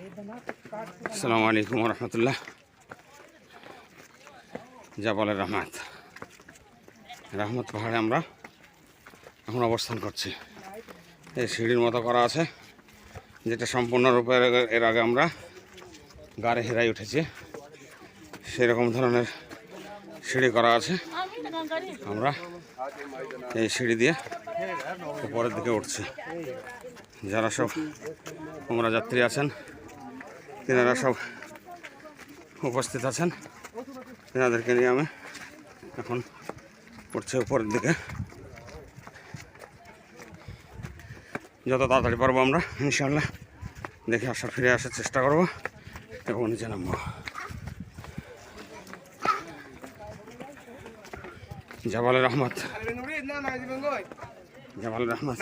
আসসালামু আলাইকুম রহমতুল্লাহ। জাবালের রহমত পাহাড়ে আমরা এখন অবস্থান করছি। এই সিঁড়ির মতো করা আছে, যেটা সম্পূর্ণরূপে এর আগে আমরা গাড়ি হেরাই উঠেছি। সেরকম ধরনের সিঁড়ি করা আছে। আমরা এই সিঁড়ি দিয়ে উপরের দিকে উঠছি। যারা সব আমরা যাত্রী আছেন, তেনারা সব উপস্থিত আছেন। তেনাদেরকে নিয়ে আমি এখন উঠছি উপরের দিকে। যত তাড়াতাড়ি পারবো আমরা ইনশাআল্লাহ দেখে ফিরে আসার চেষ্টা করবো এবং নিচে নামবো। জাবালের রহমত, জাবালের রহমত।